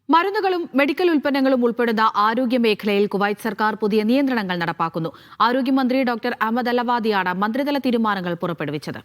മരുന്നുകളും മെഡിക്കൽ ഉൽപ്പന്നങ്ങളും ഉൾപ്പെടുന്ന ആരോഗ്യ മേഖലയിൽ കുവൈറ്റ് സർക്കാർ പുതിയ നിയന്ത്രണങ്ങൾ നടപ്പാക്കുന്നു. ആരോഗ്യമന്ത്രി ഡോക്ടർ അഹമ്മദ് അലവാദിയാണ് മന്ത്രിതല തീരുമാനങ്ങൾ പുറപ്പെടുവിച്ചത്.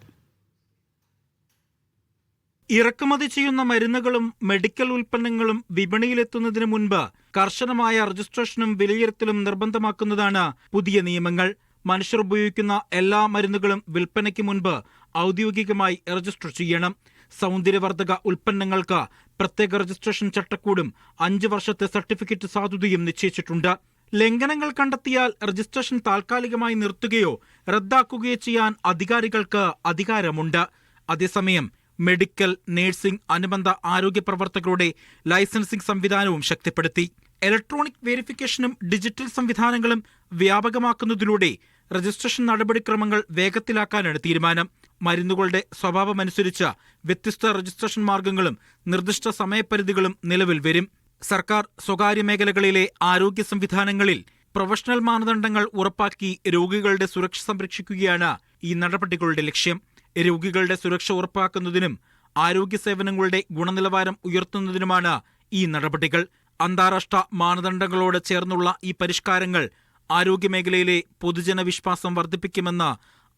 ഇറക്കുമതി ചെയ്യുന്ന മരുന്നുകളും മെഡിക്കൽ ഉൽപ്പന്നങ്ങളും വിപണിയിലെത്തുന്നതിന് മുൻപ് കർശനമായ രജിസ്ട്രേഷനും വിലയിരുത്തലും നിർബന്ധമാക്കുന്നതാണ് പുതിയ നിയമങ്ങൾ. മനുഷ്യർ ഉപയോഗിക്കുന്ന എല്ലാ മരുന്നുകളും വിൽപ്പനയ്ക്ക് മുൻപ് ഔദ്യോഗികമായി രജിസ്റ്റർ ചെയ്യണം. സൗന്ദര്യവർദ്ധക ഉൽപ്പന്നങ്ങൾക്ക് പ്രത്യേക രജിസ്ട്രേഷൻ ചട്ടക്കൂടും 5 വർഷത്തെ സർട്ടിഫിക്കറ്റ് സാധുതയും നിശ്ചയിച്ചിട്ടുണ്ട്. ലംഘനങ്ങൾ കണ്ടെത്തിയാൽ രജിസ്ട്രേഷൻ താൽക്കാലികമായി നിർത്തുകയോ റദ്ദാക്കുകയോ ചെയ്യാൻ അധികാരികൾക്ക് അധികാരമുണ്ട്. അതേസമയം മെഡിക്കൽ, നഴ്സിംഗ്, അനുബന്ധ ആരോഗ്യ പ്രവർത്തകരുടെ ലൈസൻസിംഗ് സംവിധാനവും ശക്തിപ്പെടുത്തി. ഇലക്ട്രോണിക് വെരിഫിക്കേഷനും ഡിജിറ്റൽ സംവിധാനങ്ങളും വ്യാപകമാക്കുന്നതിലൂടെ രജിസ്ട്രേഷൻ നടപടിക്രമങ്ങൾ വേഗത്തിലാക്കാനാണ് തീരുമാനം. മരുന്നുകളുടെ സ്വഭാവമനുസരിച്ച് വ്യത്യസ്ത രജിസ്ട്രേഷൻ മാർഗങ്ങളും നിർദ്ദിഷ്ട സമയപരിധികളും നിലവിൽ വരും. സർക്കാർ, സ്വകാര്യ മേഖലകളിലെ ആരോഗ്യ സംവിധാനങ്ങളിൽ പ്രൊഫഷണൽ മാനദണ്ഡങ്ങൾ ഉറപ്പാക്കി രോഗികളുടെ സുരക്ഷ സംരക്ഷിക്കുകയാണ് ഈ നടപടികളുടെ ലക്ഷ്യം. രോഗികളുടെ സുരക്ഷ ഉറപ്പാക്കുന്നതിനും ആരോഗ്യ സേവനങ്ങളുടെ ഗുണനിലവാരം ഉയർത്തുന്നതിനുമാണ് ഈ നടപടികൾ. അന്താരാഷ്ട്ര മാനദണ്ഡങ്ങളോട് ചേർന്നുള്ള ഈ പരിഷ്കാരങ്ങൾ ആരോഗ്യമേഖലയിലെ പൊതുജന വിശ്വാസം വർദ്ധിപ്പിക്കുമെന്ന്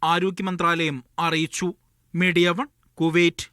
ആരോഗ്യ മന്ത്രാലയം അറിയിച്ചു. Media 1, Kuwait.